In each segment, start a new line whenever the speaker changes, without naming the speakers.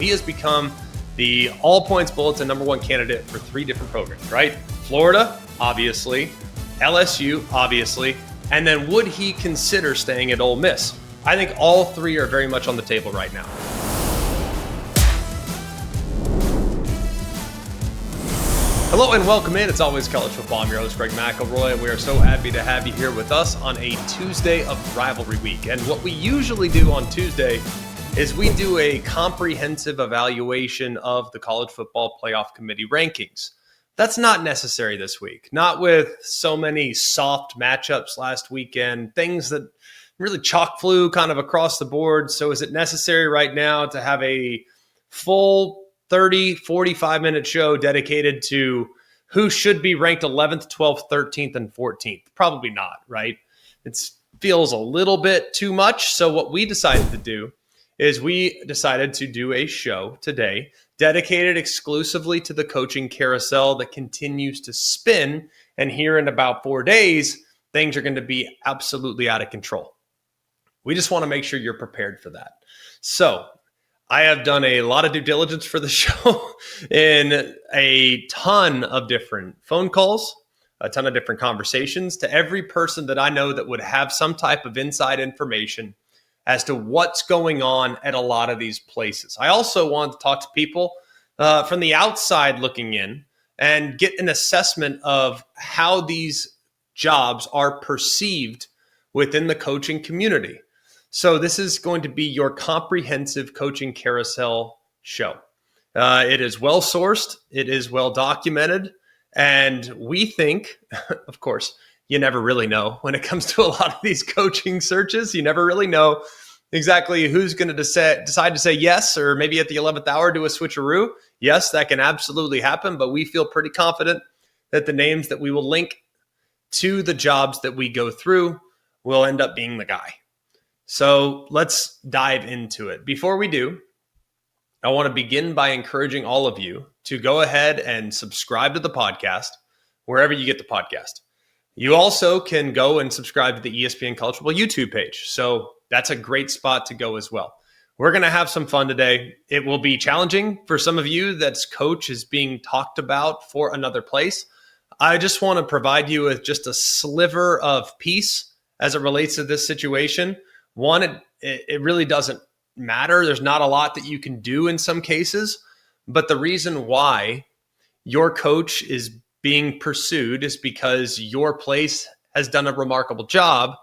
he has become the all points bulletin #1 candidate for 3 different programs, right? Florida, obviously, LSU, obviously, and then would he consider staying at Ole Miss? I think all 3 are very much on the table right now. Hello and welcome in. It's always college football. I'm your host, Greg McElroy, and we are so happy to have you here with us on a Tuesday of rivalry week. And what we usually do on Tuesday is we do a comprehensive evaluation of the college football playoff committee rankings. That's not necessary this week, not with so many soft matchups last weekend, things that really chalk flew kind of across the board. So is it necessary right now to have a full 30, 45-minute show dedicated to who should be ranked 11th, 12th, 13th, and 14th? Probably not, right? It feels a little bit too much. So what we decided to do is we decided to do a show today dedicated exclusively to the coaching carousel that continues to spin. And here in about 4 days, things are going to be absolutely out of control. We just want to make sure you're prepared for that. So I have done a lot of due diligence for the show in a ton of different phone calls, a ton of different conversations to every person that I know that would have some type of inside information as to what's going on at a lot of these places. I also want to talk to people from the outside looking in and get an assessment of how these jobs are perceived within the coaching community. So this is going to be your comprehensive coaching carousel show. It is well sourced. It is well documented. And we think, of course, you never really know when it comes to a lot of these coaching searches. You never really know exactly who's going to decide to say yes, or maybe at the 11th hour do a switcheroo. Yes, that can absolutely happen. But we feel pretty confident that the names that we will link to the jobs that we go through will end up being the guy. So let's dive into it. Before we do, I want to begin by encouraging all of you to go ahead and subscribe to the podcast wherever you get the podcast. You also can go and subscribe to the ESPN College Football YouTube page. So that's a great spot to go as well. We're going to have some fun today. It will be challenging for some of you that's coach is being talked about for another place. I just want to provide you with just a sliver of peace as it relates to this situation. One, it really doesn't matter. There's not a lot that you can do in some cases, but the reason why your coach is being pursued is because your place has done a remarkable job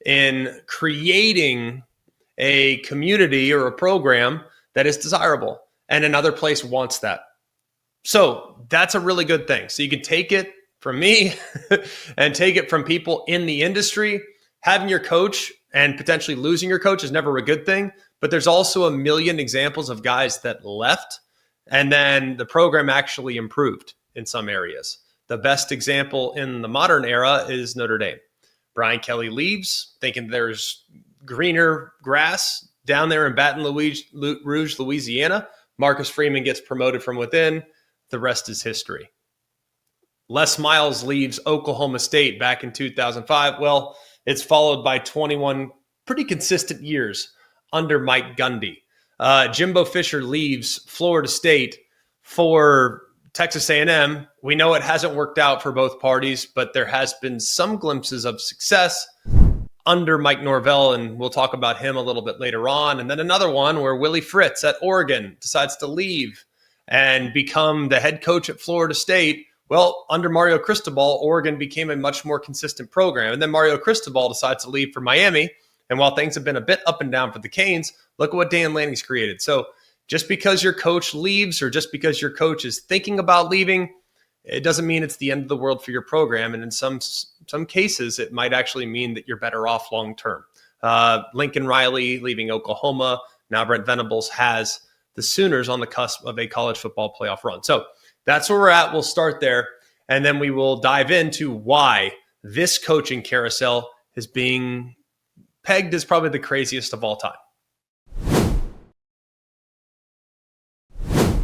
in creating a community or a program that is desirable, and another place wants that. So that's a really good thing. So you can take it from me and take it from people in the industry. Having your coach and potentially losing your coach is never a good thing, but there's also a million examples of guys that left and then the program actually improved in some areas. The best example in the modern era is Notre Dame. Brian Kelly leaves thinking there's greener grass down there in Baton Rouge, Louisiana. Marcus Freeman gets promoted from within. The rest is history. Les Miles leaves Oklahoma State back in 2005. Well, it's followed by 21 pretty consistent years under Mike Gundy. Jimbo Fisher leaves Florida State for Texas A&M. We know it hasn't worked out for both parties, but there has been some glimpses of success under Mike Norvell, and we'll talk about him a little bit later on. And then another one where Willie Fritz at Oregon decides to leave and become the head coach at Florida State. Well, under Mario Cristobal, Oregon became a much more consistent program. And then Mario Cristobal decides to leave for Miami. And while things have been a bit up and down for the Canes, look at what Dan Lanning's created. So just because your coach leaves or just because your coach is thinking about leaving, it doesn't mean it's the end of the world for your program. And in some cases, it might actually mean that you're better off long-term. Lincoln Riley leaving Oklahoma. Now Brent Venables has the Sooners on the cusp of a college football playoff run. So that's where we're at. We'll start there, and then we will dive into why this coaching carousel is being pegged as probably the craziest of all time.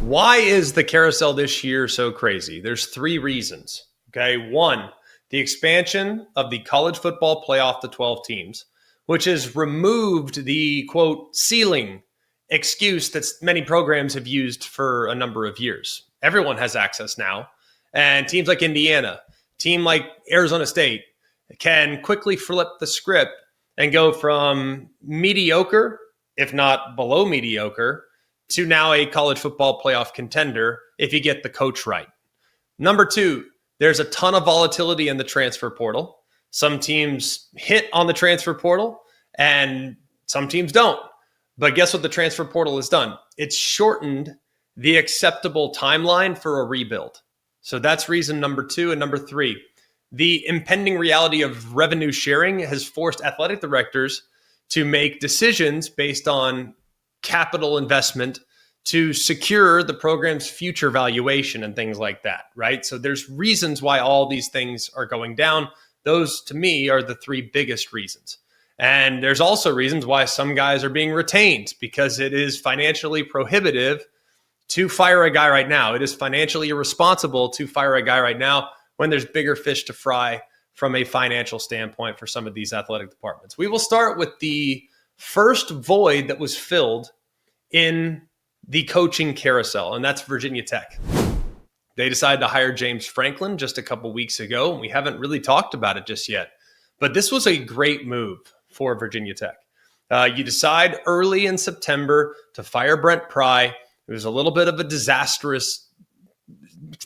Why is the carousel this year so crazy? There's 3 reasons. Okay. 1, the expansion of the college football playoff to 12 teams, which has removed the quote ceiling excuse that many programs have used for a number of years. Everyone has access now. And teams like Indiana, team like Arizona State can quickly flip the script and go from mediocre, if not below mediocre, to now a college football playoff contender if you get the coach right. Number two, there's a ton of volatility in the transfer portal. Some teams hit on the transfer portal and some teams don't. But guess what the transfer portal has done? It's shortened the acceptable timeline for a rebuild. So that's reason number two. And number three, the impending reality of revenue sharing has forced athletic directors to make decisions based on capital investment to secure the program's future valuation and things like that, right? So there's reasons why all these things are going down. Those, to me, are the three biggest reasons. And there's also reasons why some guys are being retained, because it is financially prohibitive to fire a guy right now. It is financially irresponsible to fire a guy right now when there's bigger fish to fry from a financial standpoint for some of these athletic departments. We will start with the first void that was filled in the coaching carousel, and that's Virginia Tech. They decided to hire James Franklin just a couple weeks ago, and we haven't really talked about it just yet. But this was a great move for Virginia Tech. You decide early in September to fire Brent Pry. It was a little bit of a disastrous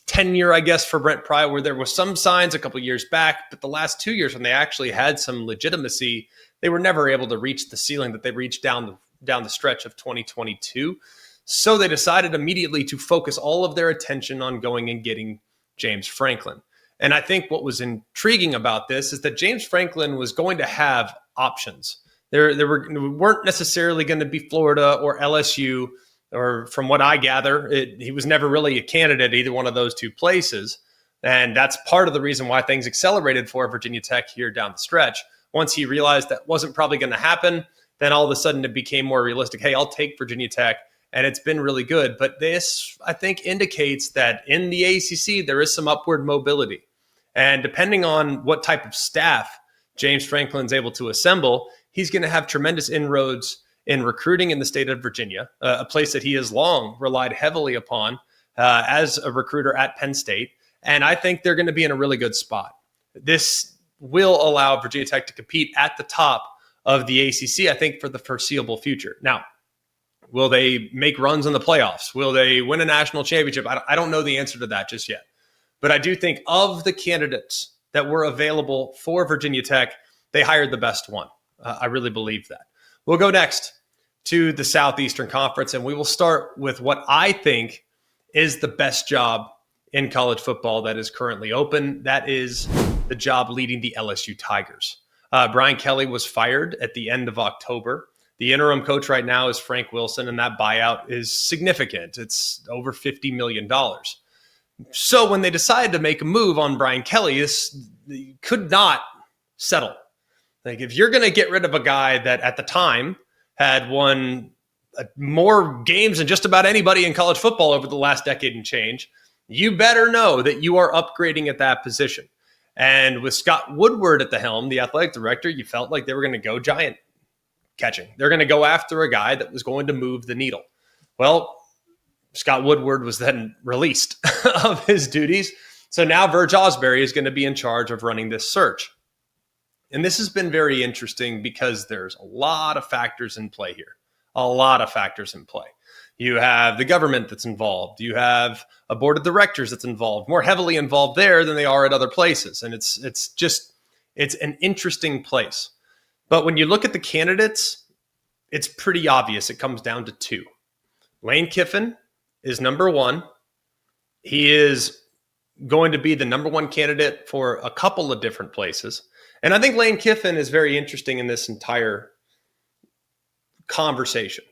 tenure, I guess, for Brent Pry, where there were some signs a couple of years back, but the last 2 years when they actually had some legitimacy, they were never able to reach the ceiling that they reached down the stretch of 2022. So they decided immediately to focus all of their attention on going and getting James Franklin. And I think what was intriguing about this is that James Franklin was going to have options. There weren't necessarily going to be Florida or LSU, or from what I gather, he was never really a candidate either one of those two places. And that's part of the reason why things accelerated for Virginia Tech here down the stretch. Once he realized that wasn't probably going to happen, then all of a sudden it became more realistic. Hey, I'll take Virginia Tech. And it's been really good. But this, I think, indicates that in the ACC, there is some upward mobility. And depending on what type of staff James Franklin's able to assemble, he's going to have tremendous inroads in recruiting in the state of Virginia, a place that he has long relied heavily upon as a recruiter at Penn State. And I think they're going to be in a really good spot. This will allow Virginia Tech to compete at the top of the ACC, I think, for the foreseeable future. Now, will they make runs in the playoffs? Will they win a national championship? I don't know the answer to that just yet. But I do think of the candidates that were available for Virginia Tech, they hired the best one. I really believe that. We'll go next to the Southeastern Conference, and we will start with what I think is the best job in college football that is currently open. That is the job leading the LSU Tigers. Brian Kelly was fired at the end of October. The interim coach right now is Frank Wilson, and that buyout is significant. It's over $50 million. So when they decided to make a move on Brian Kelly, this could not settle. Like, if you're going to get rid of a guy that at the time had won more games than just about anybody in college football over the last decade and change, you better know that you are upgrading at that position. And with Scott Woodward at the helm, the athletic director, you felt like they were going to go giant catching. They're going to go after a guy that was going to move the needle. Well, Scott Woodward was then released of his duties. So now Verge Osbury is going to be in charge of running this search. And this has been very interesting because there's a lot of factors in play here. A lot of factors in play. You have the government that's involved. You have a board of directors that's involved, more heavily involved there than they are at other places. And it's an interesting place. But when you look at the candidates, it's pretty obvious. It comes down to two. Lane Kiffin is number one. He is going to be the number one candidate for a couple of different places. And I think Lane Kiffin is very interesting in this entire conversation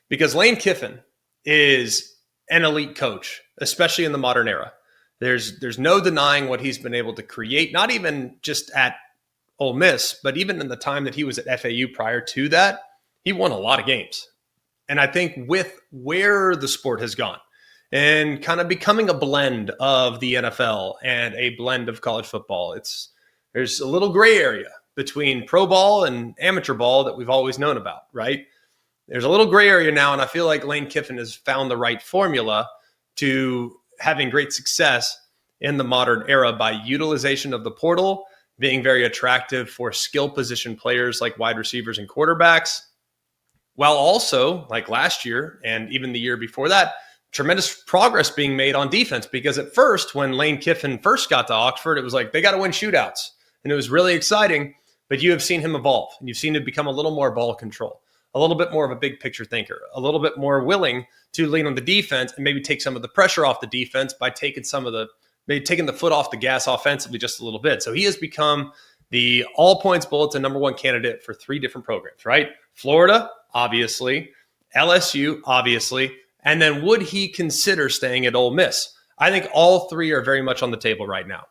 because Lane Kiffin is an elite coach, especially in the modern era. There's no denying what he's been able to create, not even just at Ole Miss, but even in the time that he was at FAU prior to that, he won a lot of games. And I think with where the sport has gone and kind of becoming a blend of the NFL and a blend of college football, there's a little gray area between pro ball and amateur ball that we've always known about, right? There's a little gray area now, and I feel like Lane Kiffin has found the right formula to having great success in the modern era by utilization of the portal, being very attractive for skill position players like wide receivers and quarterbacks, while also, like last year and even the year before that, tremendous progress being made on defense. Because at first, when Lane Kiffin first got to Oxford, it was like they got to win shootouts. And it was really exciting, but you have seen him evolve, and you've seen him become a little more ball control, a little bit more of a big picture thinker, a little bit more willing to lean on the defense and maybe take some of the pressure off the defense by taking the foot off the gas offensively just a little bit. So he has become the all points bulletin #1 candidate for 3 different programs, right? Florida, obviously, LSU, obviously, and then would he consider staying at Ole Miss? I think all 3 are very much on the table right now.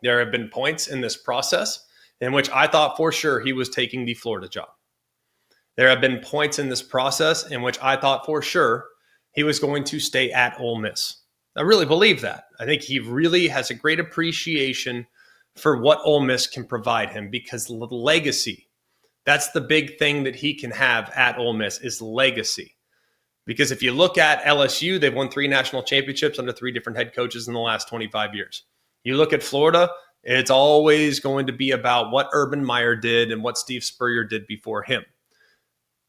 There have been points in this process in which I thought for sure he was taking the Florida job. There have been points in this process in which I thought for sure he was going to stay at Ole Miss. I really believe that. I think he really has a great appreciation for what Ole Miss can provide him, because the legacy, that's the big thing that he can have at Ole Miss, is legacy. Because if you look at LSU, they've won 3 national championships under 3 different head coaches in the last 25 years. You look at Florida, it's always going to be about what Urban Meyer did and what Steve Spurrier did before him.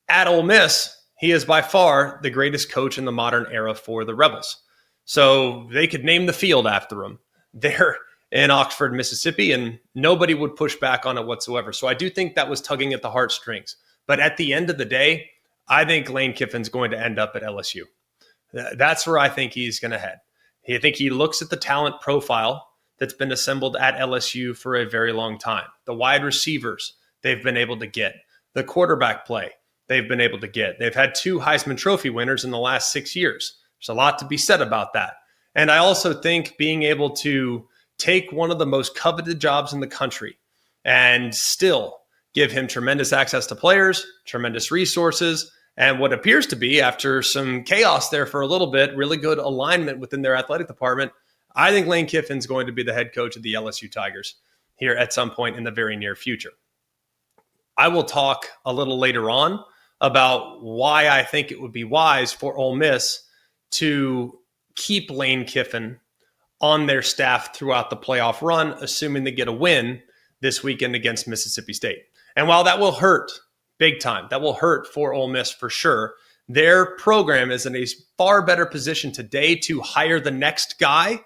At Ole Miss, he is by far the greatest coach in the modern era for the Rebels. So they could name the field after him. They're in Oxford, Mississippi, and nobody would push back on it whatsoever. So I do think that was tugging at the heartstrings. But at the end of the day, I think Lane Kiffin's going to end up at LSU. That's where I think he's going to head. I think he looks at the talent profile that's been assembled at LSU for a very long time. The wide receivers they've been able to get. The quarterback play they've been able to get. They've had 2 Heisman Trophy winners in the last 6 years. There's a lot to be said about that. And I also think being able to take one of the most coveted jobs in the country and still give him tremendous access to players, tremendous resources, and what appears to be, after some chaos there for a little bit, really good alignment within their athletic department. I think Lane Kiffin's going to be the head coach of the LSU Tigers here at some point in the very near future. I will talk a little later on about why I think it would be wise for Ole Miss to keep Lane Kiffin on their staff throughout the playoff run, assuming they get a win this weekend against Mississippi State. And while that will hurt big time, that will hurt for Ole Miss for sure, their program is in a far better position today to hire the next guy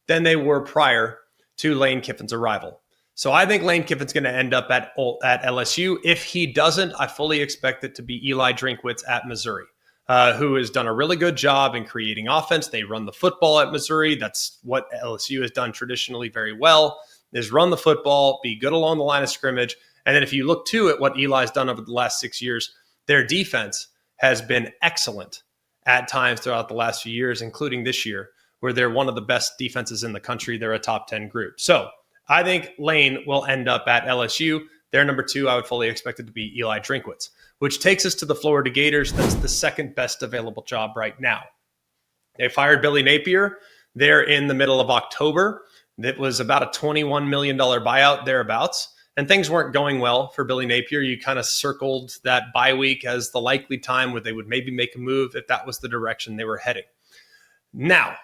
than they were prior to Lane Kiffin's arrival. So I think Lane Kiffin's going to end up at LSU. If he doesn't, I fully expect it to be Eli Drinkwitz at Missouri, who has done a really good job in creating offense. They run the football at Missouri. That's what LSU has done traditionally very well, is run the football, be good along the line of scrimmage. And then if you look too at what Eli's done over the last 6 years, their defense has been excellent at times throughout the last few years, including this year, where they're one of the best defenses in the country. They're a top 10 group. So I think Lane will end up at LSU. Their number 2, I would fully expect it to be Eli Drinkwitz, which takes us to the Florida Gators. That's the second best available job right now. They fired Billy Napier there in the middle of October. It was about a $21 million buyout thereabouts, and things weren't going well for Billy Napier. You kind of circled that bye week as the likely time where they would maybe make a move if that was the direction they were heading. Now,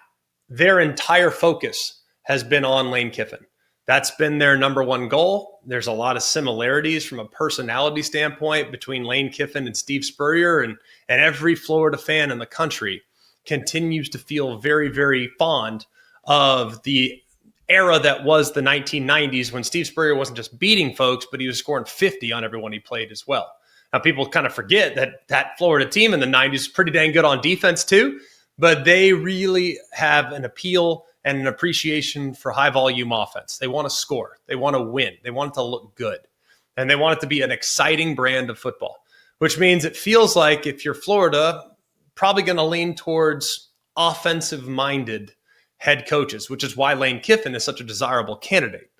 their entire focus has been on Lane Kiffin. That's been their number 1 goal. There's a lot of similarities from a personality standpoint between Lane Kiffin and Steve Spurrier, and every Florida fan in the country continues to feel very, very fond of the era that was the 1990s, when Steve Spurrier wasn't just beating folks, but he was scoring 50 on everyone he played as well. Now, people kind of forget that Florida team in the 90s was pretty dang good on defense too, but they really have an appeal and an appreciation for high-volume offense. They want to score. They want to win. They want it to look good. And they want it to be an exciting brand of football, which means it feels like if you're Florida, probably going to lean towards offensive-minded head coaches, which is why Lane Kiffin is such a desirable candidate.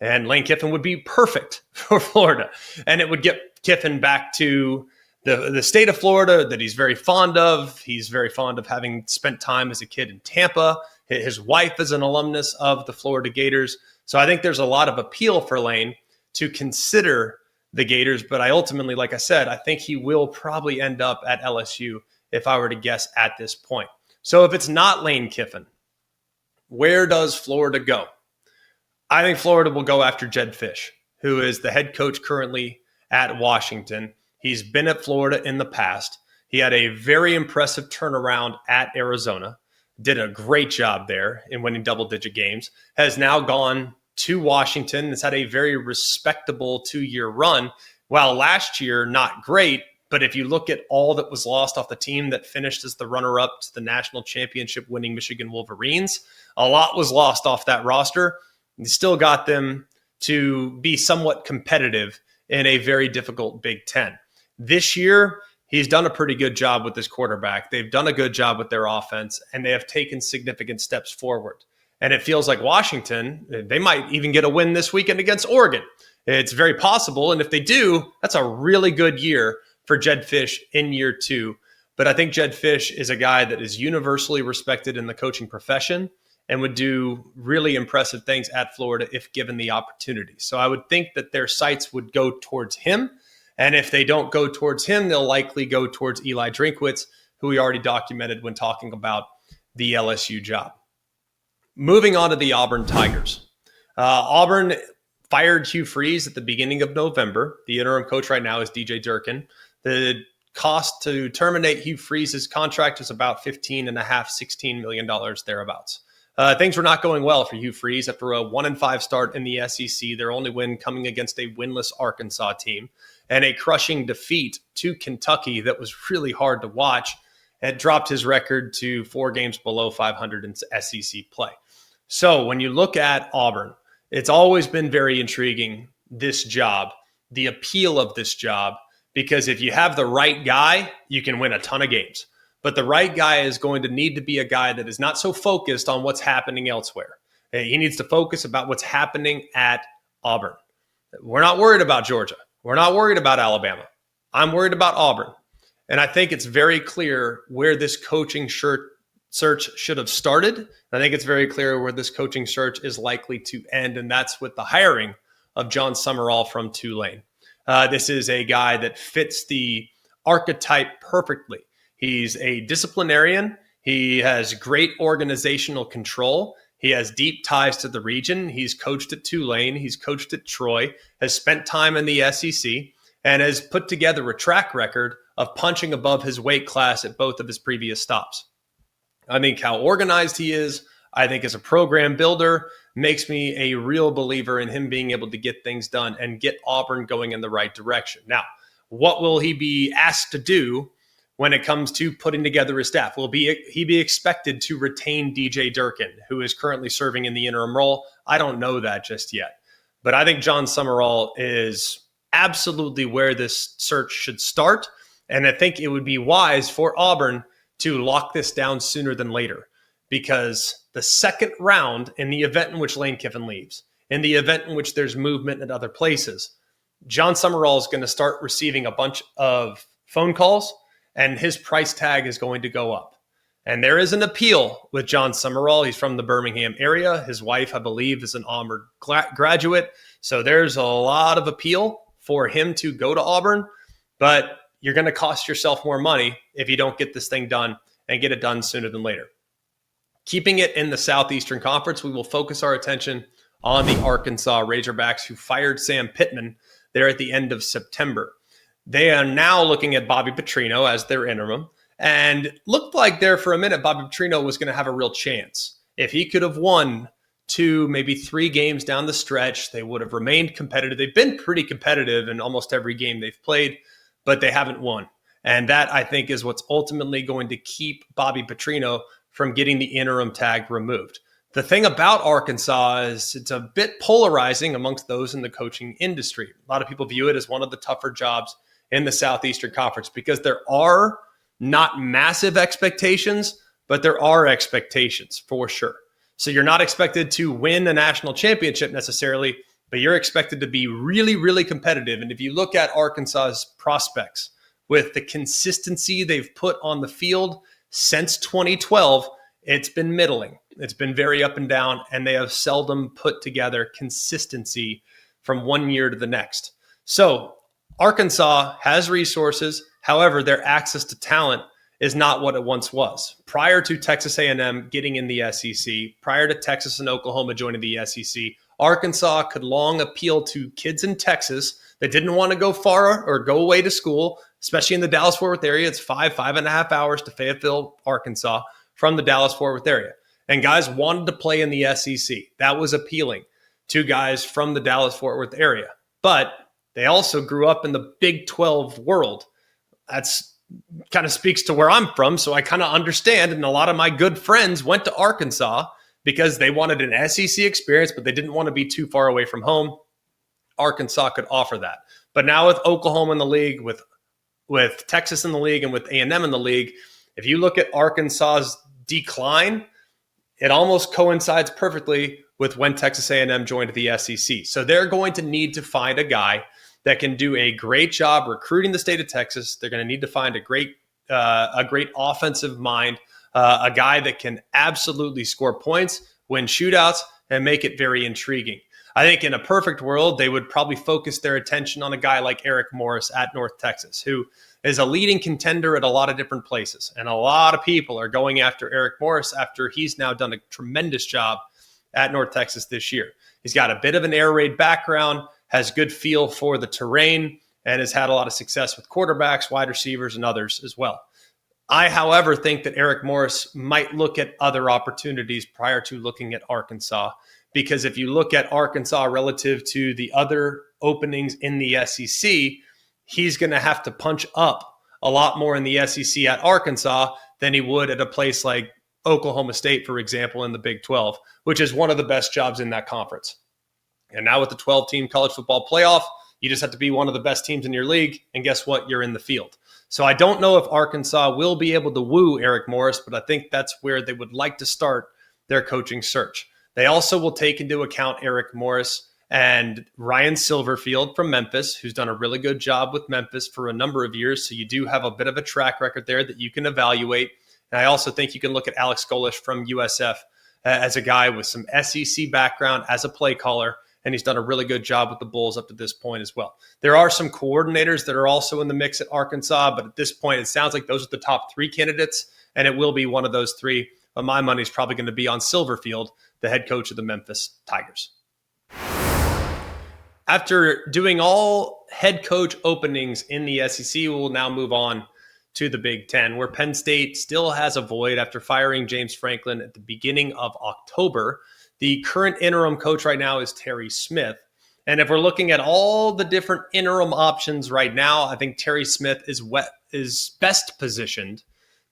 And Lane Kiffin would be perfect for Florida. And it would get Kiffin back to the state of Florida that he's very fond of. He's very fond of having spent time as a kid in Tampa. His wife is an alumnus of the Florida Gators. So I think there's a lot of appeal for Lane to consider the Gators. But I ultimately, like I said, I think he will probably end up at LSU if I were to guess at this point. So if it's not Lane Kiffin, where does Florida go? I think Florida will go after Jedd Fisch, who is the head coach currently at Washington. He's been at Florida in the past. He had a very impressive turnaround at Arizona, did a great job there in winning double-digit games, has now gone to Washington, has had a very respectable 2-year run. While last year, not great, but if you look at all that was lost off the team that finished as the runner-up to the national championship winning Michigan Wolverines, a lot was lost off that roster. He still got them to be somewhat competitive in a very difficult Big Ten. This year, he's done a pretty good job with this quarterback. They've done a good job with their offense, and they have taken significant steps forward. And it feels like Washington, they might even get a win this weekend against Oregon. It's very possible, and if they do, that's a really good year for Jedd Fisch in year 2. But I think Jedd Fisch is a guy that is universally respected in the coaching profession and would do really impressive things at Florida if given the opportunity. So I would think that their sights would go towards him. And if they don't go towards him, they'll likely go towards Eli Drinkwitz, who we already documented when talking about the LSU job. Moving on to the Auburn Tigers. Auburn fired Hugh Freeze at the beginning of November. The interim coach right now is DJ Durkin. The cost to terminate Hugh Freeze's contract is about $15.5, $16 million thereabouts. Things were not going well for Hugh Freeze after a 1-5 start in the SEC. Their only win coming against a winless Arkansas team and a crushing defeat to Kentucky that was really hard to watch. It dropped his record to 4 games below 500 in SEC play. So when you look at Auburn, it's always been very intriguing, this job, the appeal of this job, because if you have the right guy, you can win a ton of games. But the right guy is going to need to be a guy that is not so focused on what's happening elsewhere. He needs to focus about what's happening at Auburn. We're not worried about Georgia. We're not worried about Alabama. I'm worried about Auburn. And I think it's very clear where this coaching search should have started. I think it's very clear where this coaching search is likely to end, and that's with the hiring of Jon Sumrall from Tulane. This is a guy that fits the archetype perfectly. He's a disciplinarian. He has great organizational control. He has deep ties to the region. He's coached at Tulane. He's coached at Troy, has spent time in the SEC, and has put together a track record of punching above his weight class at both of his previous stops. I think how organized he is, I think as a program builder, makes me a real believer in him being able to get things done and get Auburn going in the right direction. Now, what will he be asked to do when it comes to putting together his staff? Will he be expected to retain DJ Durkin, who is currently serving in the interim role? I don't know that just yet. But I think Jon Sumrall is absolutely where this search should start. And I think it would be wise for Auburn to lock this down sooner than later, because the second round, in the event in which Lane Kiffin leaves, in the event in which there's movement at other places, Jon Sumrall is going to start receiving a bunch of phone calls, and his price tag is going to go up. And there is an appeal with Jon Sumrall. He's from the Birmingham area. His wife, I believe, is an Auburn graduate. So there's a lot of appeal for him to go to Auburn, but you're going to cost yourself more money if you don't get this thing done and get it done sooner than later. Keeping it in the Southeastern Conference, we will focus our attention on the Arkansas Razorbacks, who fired Sam Pittman there at the end of September. They are now looking at Bobby Petrino as their interim, and looked like there for a minute Bobby Petrino was going to have a real chance. If he could have won 2, maybe 3 games down the stretch, they would have remained competitive. They've been pretty competitive in almost every game they've played, but they haven't won. And that, I think, is what's ultimately going to keep Bobby Petrino from getting the interim tag removed. The thing about Arkansas is it's a bit polarizing amongst those in the coaching industry. A lot of people view it as one of the tougher jobs in the Southeastern Conference because there are not massive expectations, but there are expectations for sure. So you're not expected to win a national championship necessarily, but you're expected to be really, really competitive. And if you look at Arkansas's prospects with the consistency they've put on the field since 2012, it's been middling. It's been very up and down, and they have seldom put together consistency from one year to the next. So Arkansas has resources. However, their access to talent is not what it once was. Prior to Texas A&M getting in the SEC, prior to Texas and Oklahoma joining the SEC, Arkansas could long appeal to kids in Texas that didn't want to go far or go away to school, especially in the Dallas-Fort Worth area. It's 5.5 hours to Fayetteville, Arkansas from the Dallas-Fort Worth area. And guys wanted to play in the SEC. That was appealing to guys from the Dallas-Fort Worth area. But they also grew up in the Big 12 world. That's kind of speaks to where I'm from, so I kind of understand. And a lot of my good friends went to Arkansas because they wanted an SEC experience, but they didn't want to be too far away from home. Arkansas could offer that. But now with Oklahoma in the league, with Texas in the league, and with A&M in the league, if you look at Arkansas's decline, it almost coincides perfectly with when Texas A&M joined the SEC. So they're going to need to find a guy that can do a great job recruiting the state of Texas. They're going to need to find a great offensive mind, a guy that can absolutely score points, win shootouts, and make it very intriguing. I think in a perfect world, they would probably focus their attention on a guy like Eric Morris at North Texas, who is a leading contender at a lot of different places. And a lot of people are going after Eric Morris after he's now done a tremendous job at North Texas this year. He's got a bit of an air raid background, has good feel for the terrain, and has had a lot of success with quarterbacks, wide receivers, and others as well. I, however, think that Eric Morris might look at other opportunities prior to looking at Arkansas, because if you look at Arkansas relative to the other openings in the SEC, he's going to have to punch up a lot more in the SEC at Arkansas than he would at a place like Oklahoma State, for example, in the Big 12, which is one of the best jobs in that conference. And now with the 12-team college football playoff, you just have to be one of the best teams in your league, and guess what? You're in the field. So I don't know if Arkansas will be able to woo Eric Morris, but I think that's where they would like to start their coaching search. They also will take into account Eric Morris and Ryan Silverfield from Memphis, who's done a really good job with Memphis for a number of years. So you do have a bit of a track record there that you can evaluate. And I also think you can look at Alex Golesh from USF as a guy with some SEC background as a play caller, and he's done a really good job with the Bulls up to this point as well. There are some coordinators that are also in the mix at Arkansas, but at this point, it sounds like those are the top three candidates, and it will be one of those three. But my money is probably going to be on Silverfield, the head coach of the Memphis Tigers. After doing all head coach openings in the SEC, we'll now move on to the Big Ten, where Penn State still has a void after firing James Franklin at the beginning of October. The current interim coach right now is Terry Smith. And if we're looking at all the different interim options right now, I think Terry Smith is best positioned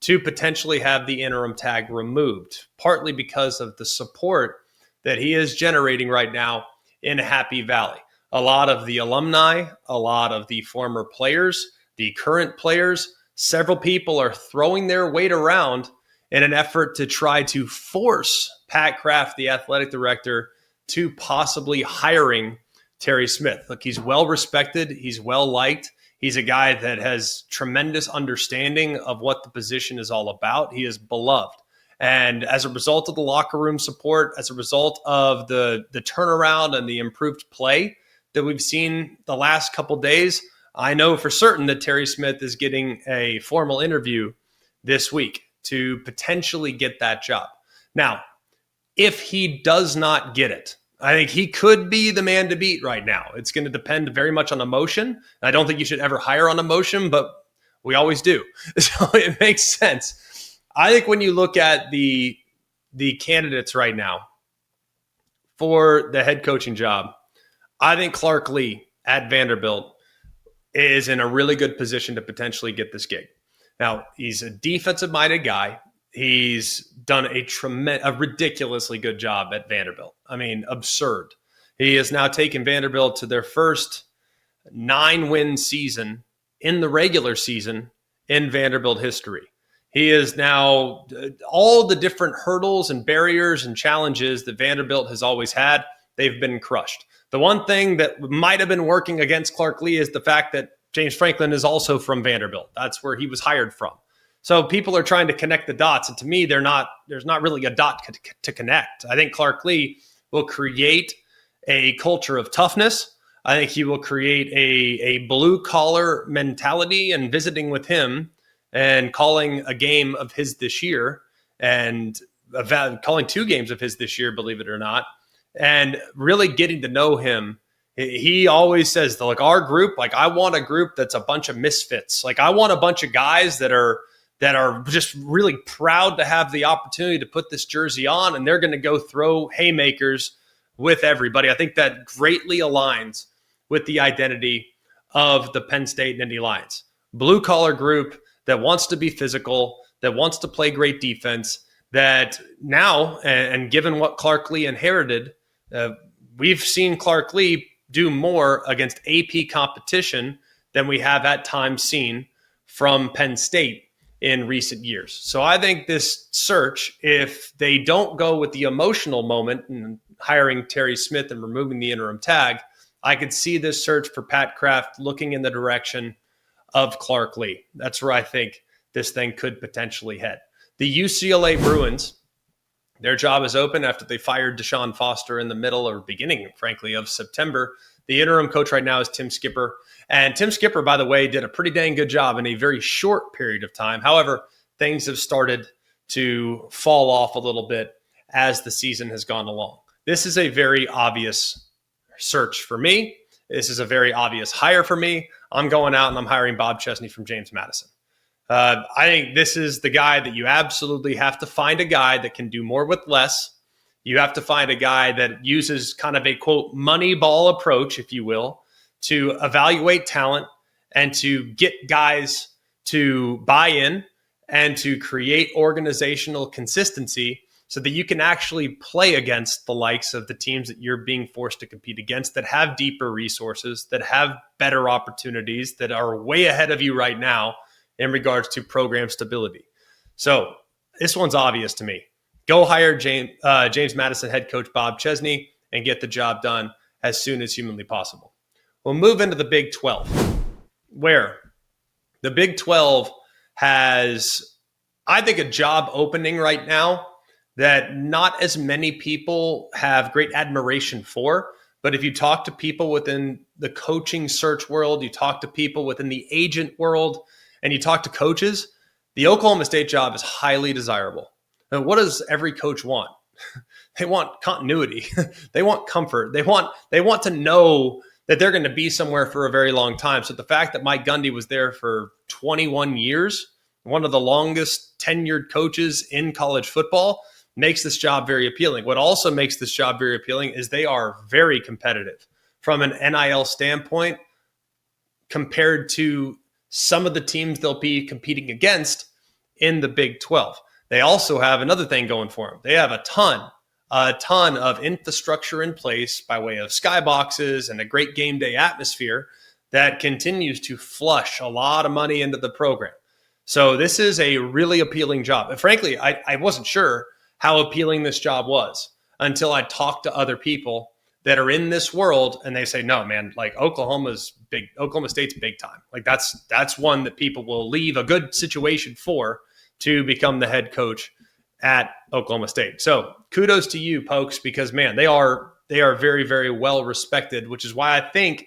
to potentially have the interim tag removed, partly because of the support that he is generating right now in Happy Valley. A lot of the alumni, a lot of the former players, the current players, several people are throwing their weight around in an effort to try to force Pat Kraft, the athletic director, to possibly hiring Terry Smith. Look, he's well respected. He's well liked. He's a guy that has tremendous understanding of what the position is all about. He is beloved. And as a result of the locker room support, as a result of the turnaround and the improved play that we've seen the last couple days, I know for certain that Terry Smith is getting a formal interview this week to potentially get that job. Now, if he does not get it, I think he could be the man to beat right now. It's going to depend very much on emotion. I don't think you should ever hire on emotion, but we always do. So it makes sense. I think when you look at the candidates right now for the head coaching job, I think Clark Lee at Vanderbilt is in a really good position to potentially get this gig. Now, he's a defensive-minded guy. He's done a ridiculously good job at Vanderbilt. I mean, absurd. He has now taken Vanderbilt to their first 9-win season in the regular season in Vanderbilt history. He is now all the different hurdles and barriers and challenges that Vanderbilt has always had, they've been crushed. The one thing that might have been working against Clark Lee is the fact that James Franklin is also from Vanderbilt. That's where he was hired from. So people are trying to connect the dots. And to me, there's not really a dot to connect. I think Clark Lee will create a culture of toughness. I think he will create a blue-collar mentality, and visiting with him and calling a game of his this year and calling 2 games of his this year, believe it or not, and really getting to know him. He always says, like, our group, like, I want a group that's a bunch of misfits. Like, I want a bunch of guys that are just really proud to have the opportunity to put this jersey on, and they're going to go throw haymakers with everybody. I think that greatly aligns with the identity of the Penn State and Nittany Lions. Blue-collar group that wants to be physical, that wants to play great defense, that now, and given what Clark Lea inherited, we've seen Clark Lea do more against AP competition than we have at times seen from Penn State in recent years. So I think this search, if they don't go with the emotional moment and hiring Terry Smith and removing the interim tag, I could see this search for Pat Kraft looking in the direction of Clark Lea. That's where I think this thing could potentially head. The UCLA Bruins, their job is open after they fired Deshaun Foster in the middle or beginning, frankly, of September. The interim coach right now is Tim Skipper. And Tim Skipper, by the way, did a pretty dang good job in a very short period of time. However, things have started to fall off a little bit as the season has gone along. This is a very obvious search for me. This is a very obvious hire for me. I'm going out and I'm hiring Bob Chesney from James Madison. I think this is the guy that you absolutely have to find, a guy that can do more with less. You have to find a guy that uses kind of a, quote, money ball approach, if you will, to evaluate talent and to get guys to buy in and to create organizational consistency so that you can actually play against the likes of the teams that you're being forced to compete against, that have deeper resources, that have better opportunities, that are way ahead of you right now in regards to program stability. So this one's obvious to me. Go hire James Madison head coach Bob Chesney and get the job done as soon as humanly possible. We'll move into the Big 12, where the Big 12 has, I think, a job opening right now that not as many people have great admiration for. But if you talk to people within the coaching search world, you talk to people within the agent world, and you talk to coaches, the Oklahoma State job is highly desirable. Now, what does every coach want? They want continuity. They want comfort. They want to know that they're going to be somewhere for a very long time. So the fact that Mike Gundy was there for 21 years, one of the longest tenured coaches in college football, makes this job very appealing. What also makes this job very appealing is they are very competitive from an NIL standpoint compared to some of the teams they'll be competing against in the Big 12. They also have another thing going for them. They have a ton of infrastructure in place by way of skyboxes and a great game day atmosphere that continues to flush a lot of money into the program. So this is a really appealing job. And frankly, I wasn't sure how appealing this job was until I talked to other people that are in this world, and they say, no, man, like Oklahoma State's big time. Like that's one that people will leave a good situation for to become the head coach at Oklahoma State. So kudos to you, Pokes, because man, they are very, very well respected, which is why I think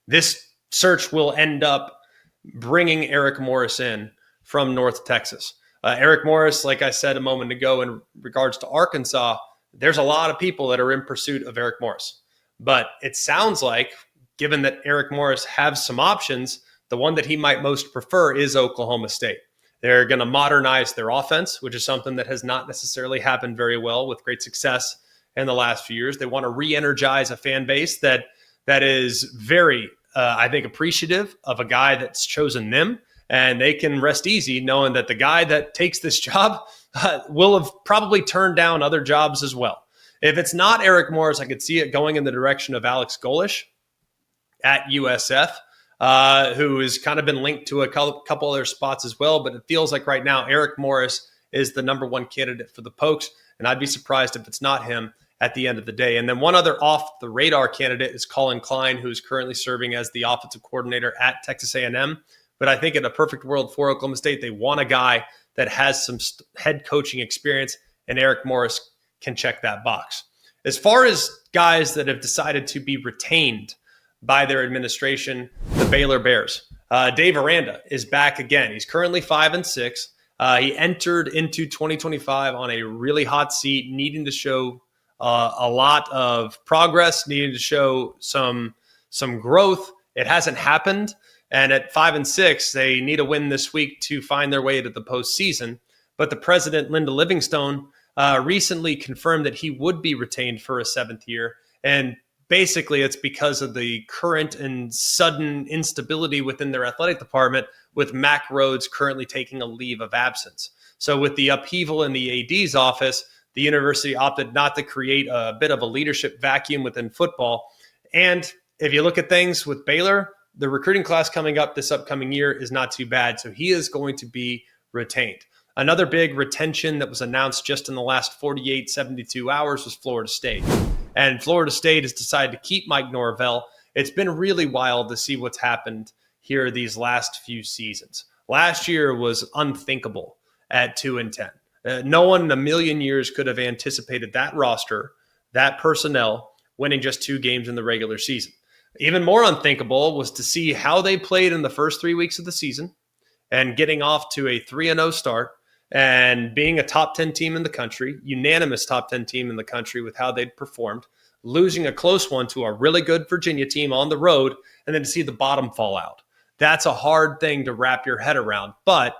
this search will end up bringing Eric Morris in from North Texas. Eric Morris, like I said a moment ago, in regards to Arkansas, there's a lot of people that are in pursuit of Eric Morris. But it sounds like, given that Eric Morris has some options, the one that he might most prefer is Oklahoma State. They're going to modernize their offense, which is something that has not necessarily happened very well with great success in the last few years. They want to re-energize a fan base that is very, I think, appreciative of a guy that's chosen them. And they can rest easy knowing that the guy that takes this job will have probably turned down other jobs as well. If it's not Eric Morris, I could see it going in the direction of Alex Golesh at USF, who has kind of been linked to a couple other spots as well. But it feels like right now Eric Morris is the number one candidate for the Pokes, and I'd be surprised if it's not him at the end of the day. And then one other off-the-radar candidate is Collin Klein, who is currently serving as the offensive coordinator at Texas A&M. But I think in a perfect world for Oklahoma State, they want a guy that has some head coaching experience, and Eric Morris can check that box. As far as guys that have decided to be retained by their administration, the Baylor Bears. Dave Aranda is back again. He's currently 5-6. He entered into 2025 on a really hot seat, needing to show a lot of progress, needing to show some growth. It hasn't happened. And at 5-6, they need a win this week to find their way to the postseason. But the president, Linda Livingstone, recently confirmed that he would be retained for a 7th year. And basically, it's because of the current and sudden instability within their athletic department, with Mack Rhoades currently taking a leave of absence. So with the upheaval in the AD's office, the university opted not to create a bit of a leadership vacuum within football. And if you look at things with Baylor, the recruiting class coming up this upcoming year is not too bad. So he is going to be retained. Another big retention that was announced just in the last 48, 72 hours was Florida State. And Florida State has decided to keep Mike Norvell. It's been really wild to see what's happened here these last few seasons. Last year was unthinkable at 2-10. No one in a million years could have anticipated that roster, that personnel, winning just 2 games in the regular season. Even more unthinkable was to see how they played in the first 3 weeks of the season and getting off to a 3-0 start and being a top 10 team in the country, unanimous top 10 team in the country with how they'd performed, losing a close one to a really good Virginia team on the road, and then to see the bottom fall out. That's a hard thing to wrap your head around. But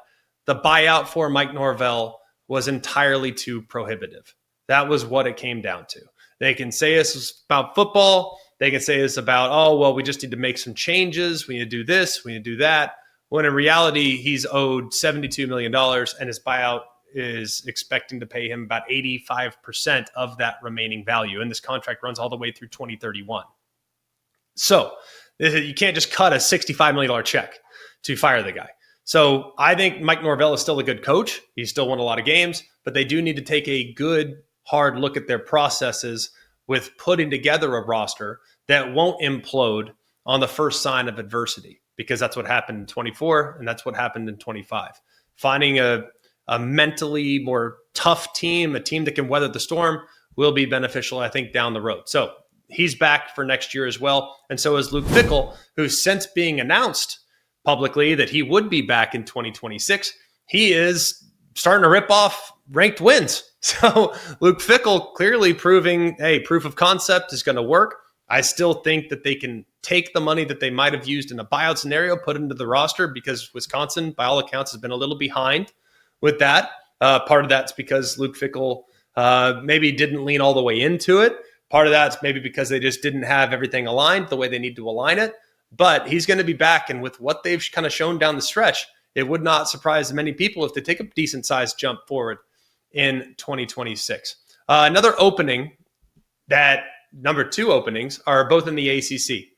the buyout for Mike Norvell was entirely too prohibitive. That was what it came down to. They can say it's about football. They can say it's about, oh, well, we just need to make some changes. We need to do this. We need to do that. When in reality, he's owed $72 million, and his buyout is expecting to pay him about 85% of that remaining value. And this contract runs all the way through 2031. So you can't just cut a $65 million check to fire the guy. So I think Mike Norvell is still a good coach. He's still won a lot of games, but they do need to take a good, hard look at their processes with putting together a roster that won't implode on the first sign of adversity, because that's what happened in 24 and that's what happened in 25. Finding a mentally more tough team, a team that can weather the storm, will be beneficial, I think, down the road. So he's back for next year as well. And so is Luke Fickell, who's since being announced publicly that he would be back in 2026. He is starting to rip off ranked wins. So Luke Fickell clearly proving, hey, proof of concept is going to work. I still think that they can take the money that they might have used in a buyout scenario, put it into the roster, because Wisconsin, by all accounts, has been a little behind with that. Part of that's because Luke Fickell maybe didn't lean all the way into it. Part of that's maybe because they just didn't have everything aligned the way they need to align it. But he's going to be back, and with what they've kind of shown down the stretch, it would not surprise many people if they take a decent-sized jump forward in 2026. Another opening that number 2 openings are both in the ACC.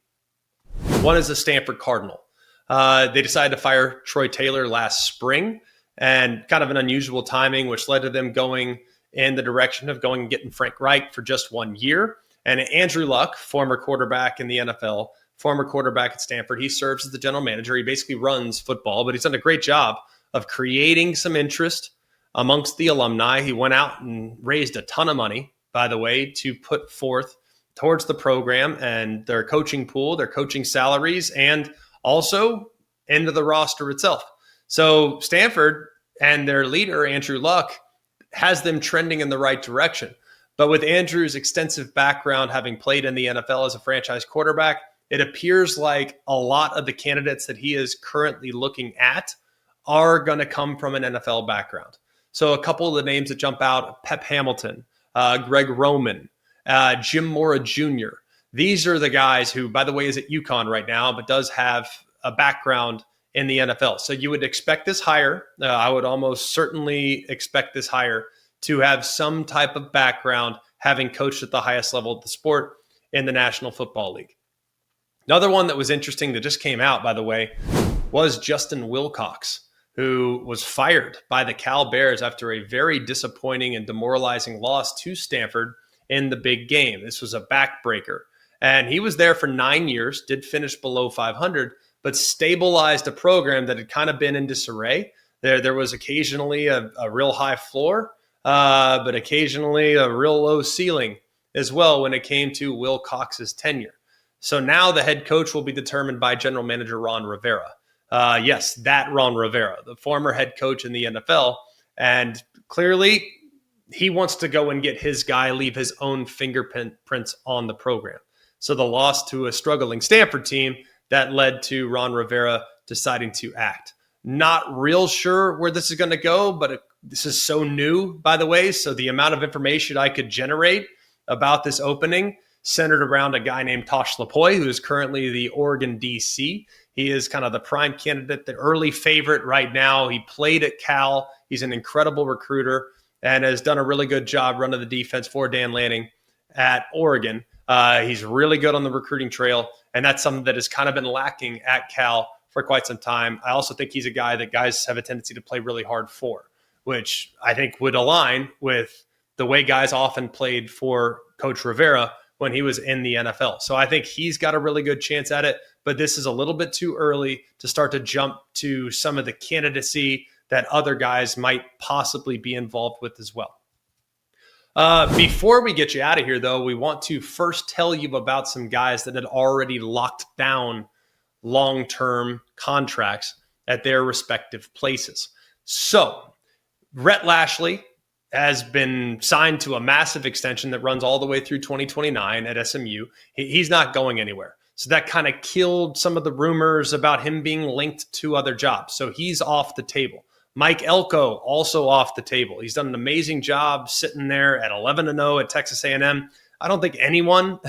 One is the Stanford Cardinal. They decided to fire Troy Taylor last spring, and kind of an unusual timing, which led to them going in the direction of going and getting Frank Reich for just 1 year. And Andrew Luck, former quarterback in the NFL, former quarterback at Stanford, he serves as the general manager. He basically runs football, but he's done a great job of creating some interest amongst the alumni. He went out and raised a ton of money, by the way, to put forth towards the program and their coaching pool, their coaching salaries, and also into the roster itself. So Stanford and their leader, Andrew Luck, has them trending in the right direction. But with Andrew's extensive background, having played in the NFL as a franchise quarterback, it appears like a lot of the candidates that he is currently looking at are going to come from an NFL background. So a couple of the names that jump out: Pep Hamilton, Greg Roman, Jim Mora Jr. These are the guys who, by the way, is at UConn right now, but does have a background in the NFL. So you would expect this hire. I would almost certainly expect this hire to have some type of background, having coached at the highest level of the sport in the National Football League. Another one that was interesting that just came out, by the way, was Justin Wilcox, who was fired by the Cal Bears after a very disappointing and demoralizing loss to Stanford in the big game. This was a backbreaker. And he was there for 9 years, did finish below 500, but stabilized a program that had kind of been in disarray. There was occasionally a real high floor, but occasionally a real low ceiling as well when it came to Wilcox's tenure. So now the head coach will be determined by general manager Ron Rivera. Yes, that Ron Rivera, the former head coach in the NFL. And clearly, he wants to go and get his guy, leave his own fingerprints on the program. So the loss to a struggling Stanford team that led to Ron Rivera deciding to act. Not real sure where this is going to go, but this is so new, by the way. So the amount of information I could generate about this opening centered around a guy named Tosh Lupoi, who is currently the Oregon DC. He is kind of the prime candidate, the early favorite right now. He played at Cal. He's an incredible recruiter and has done a really good job running the defense for Dan Lanning at Oregon. He's really good on the recruiting trail, and that's something that has kind of been lacking at Cal for quite some time. I also think he's a guy that guys have a tendency to play really hard for, which I think would align with the way guys often played for Coach Rivera when he was in the NFL. So I think he's got a really good chance at it, but this is a little bit too early to start to jump to some of the candidacy that other guys might possibly be involved with as well. Before we get you out of here, though, we want to first tell you about some guys that had already locked down long-term contracts at their respective places. So Rhett Lashlee has been signed to a massive extension that runs all the way through 2029 at SMU. He's not going anywhere. So that kind of killed some of the rumors about him being linked to other jobs. So he's off the table. Mike Elko also off the table. He's done an amazing job sitting there at 11-0 at Texas A&M. I don't think anyone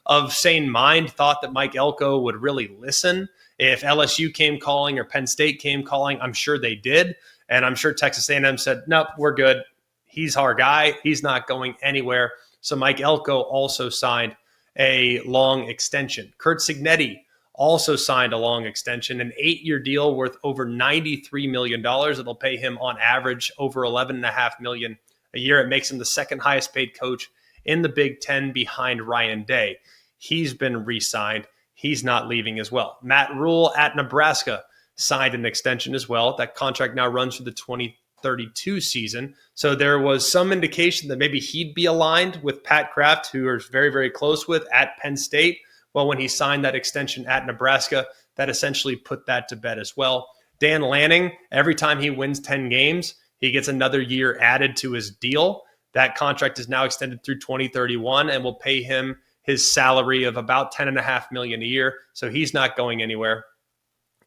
of sane mind thought that Mike Elko would really listen. If LSU came calling or Penn State came calling, I'm sure they did. And I'm sure Texas A&M said, nope, we're good. He's our guy. He's not going anywhere. So Mike Elko also signed a long extension. Curt Cignetti also signed a long extension, an 8-year deal worth over $93 million. It'll pay him on average over $11.5 million a year. It makes him the second highest paid coach in the Big Ten behind Ryan Day. He's been re-signed. He's not leaving as well. Matt Rule at Nebraska signed an extension as well. That contract now runs through the 2032 season. So there was some indication that maybe he'd be aligned with Pat Kraft, who is very, very close with at Penn State. Well, when he signed that extension at Nebraska, that essentially put that to bed as well. Dan Lanning, every time he wins 10 games, he gets another year added to his deal. That contract is now extended through 2031 and will pay him his salary of about $10.5 million a year. So he's not going anywhere.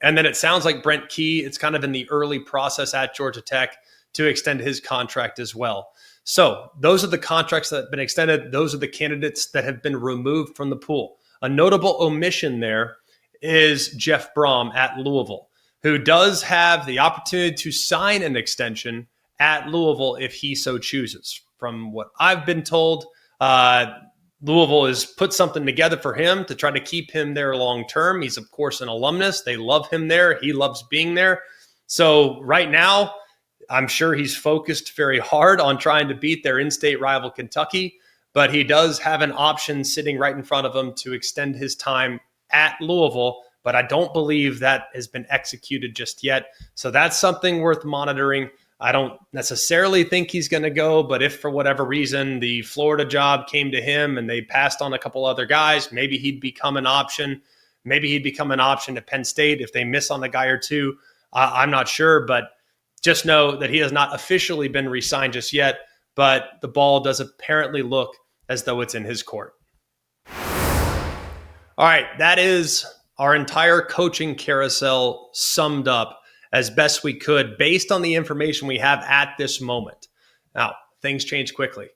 And then it sounds like Brent Key, it's kind of in the early process at Georgia Tech to extend his contract as well. So those are the contracts that have been extended. Those are the candidates that have been removed from the pool. A notable omission there is Jeff Brom at Louisville, who does have the opportunity to sign an extension at Louisville if he so chooses. From what I've been told, Louisville has put something together for him to try to keep him there long term. He's, of course, an alumnus. They love him there. He loves being there. So right now, I'm sure he's focused very hard on trying to beat their in-state rival Kentucky, but he does have an option sitting right in front of him to extend his time at Louisville, but I don't believe that has been executed just yet. So that's something worth monitoring. I don't necessarily think he's going to go, but if for whatever reason the Florida job came to him and they passed on a couple other guys, maybe he'd become an option. Maybe he'd become an option at Penn State if they miss on a guy or two. I'm not sure, but just know that he has not officially been re-signed just yet, but the ball does apparently look as though it's in his court. All right, that is our entire coaching carousel summed up as best we could based on the information we have at this moment. Now, things change quickly.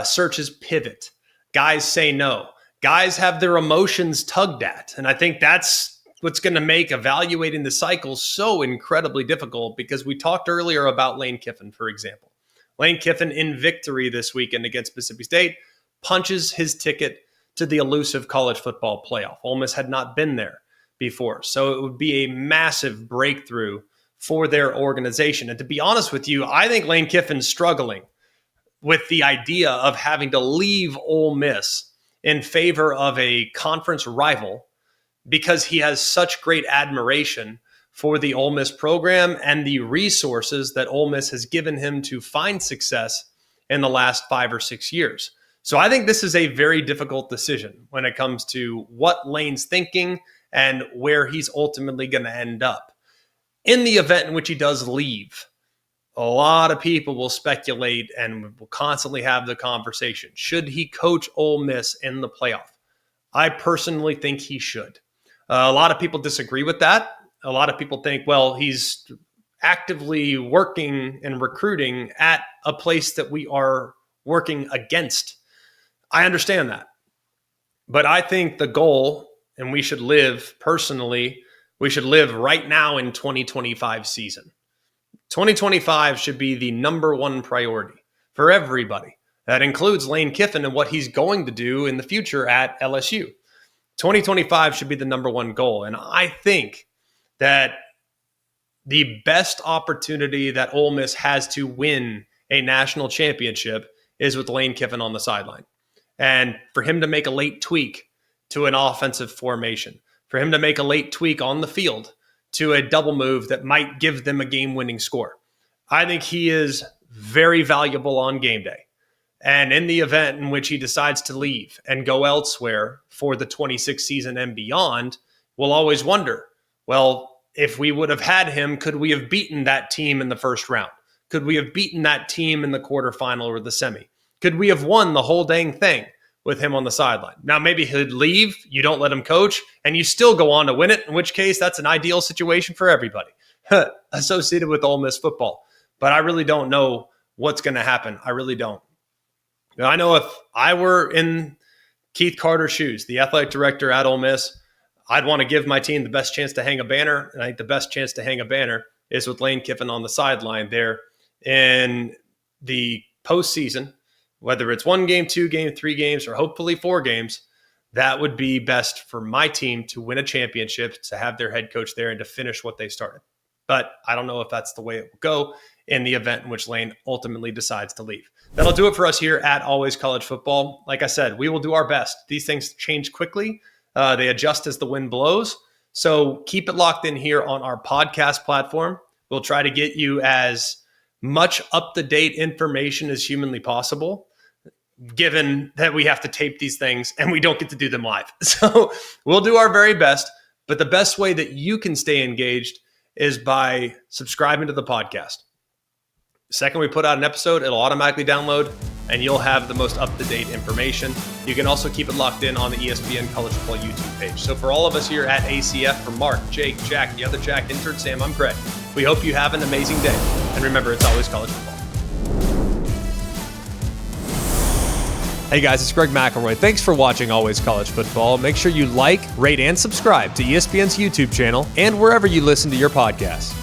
Searches pivot. Guys say no. Guys have their emotions tugged at. And I think that's what's going to make evaluating the cycle so incredibly difficult, because we talked earlier about Lane Kiffin, for example. Lane Kiffin in victory this weekend against Mississippi State punches his ticket to the elusive college football playoff. Ole Miss had not been there before. So it would be a massive breakthrough for their organization. And to be honest with you, I think Lane Kiffin's struggling with the idea of having to leave Ole Miss in favor of a conference rival, because he has such great admiration for the Ole Miss program and the resources that Ole Miss has given him to find success in the last 5 or 6 years. So I think this is a very difficult decision when it comes to what Lane's thinking and where he's ultimately going to end up. In the event in which he does leave, a lot of people will speculate and will constantly have the conversation. Should he coach Ole Miss in the playoff? I personally think he should. A lot of people disagree with that. A lot of people think, well, he's actively working and recruiting at a place that we are working against. I understand that. But I think the goal, and we should live personally, we should live right now in 2025 season. 2025 should be the number one priority for everybody. That includes Lane Kiffin and what he's going to do in the future at LSU. 2025 should be the number one goal. And I think that the best opportunity that Ole Miss has to win a national championship is with Lane Kiffin on the sideline. And for him to make a late tweak to an offensive formation, for him to make a late tweak on the field to a double move that might give them a game-winning score. I think he is very valuable on game day. And in the event in which he decides to leave and go elsewhere for the 26 season and beyond, we'll always wonder, well, if we would have had him, could we have beaten that team in the first round? Could we have beaten that team in the quarterfinal or the semi? Could we have won the whole dang thing with him on the sideline? Now, maybe he'd leave, you don't let him coach, and you still go on to win it, in which case that's an ideal situation for everybody associated with Ole Miss football. But I really don't know what's going to happen. I really don't. Now, I know if I were in Keith Carter's shoes, the athletic director at Ole Miss, I'd want to give my team the best chance to hang a banner. And I think the best chance to hang a banner is with Lane Kiffin on the sideline there in the postseason, whether it's 1 game, 2 games, 3 games, or hopefully 4 games. That would be best for my team to win a championship, to have their head coach there and to finish what they started. But I don't know if that's the way it will go in the event in which Lane ultimately decides to leave. That'll do it for us here at Always College Football. Like I said, we will do our best. These things change quickly. They adjust as the wind blows. So keep it locked in here on our podcast platform. We'll try to get you as much up-to-date information as humanly possible, given that we have to tape these things and we don't get to do them live. So we'll do our very best. But the best way that you can stay engaged is by subscribing to the podcast. The second we put out an episode, it'll automatically download and you'll have the most up-to-date information. You can also keep it locked in on the ESPN College Football YouTube page. So for all of us here at ACF, for Mark, Jake, Jack, the other Jack, intern Sam, I'm Craig. We hope you have an amazing day. And remember, it's always college football. Hey guys, it's Greg McElroy. Thanks for watching Always College Football. Make sure you like, rate, and subscribe to ESPN's YouTube channel and wherever you listen to your podcasts.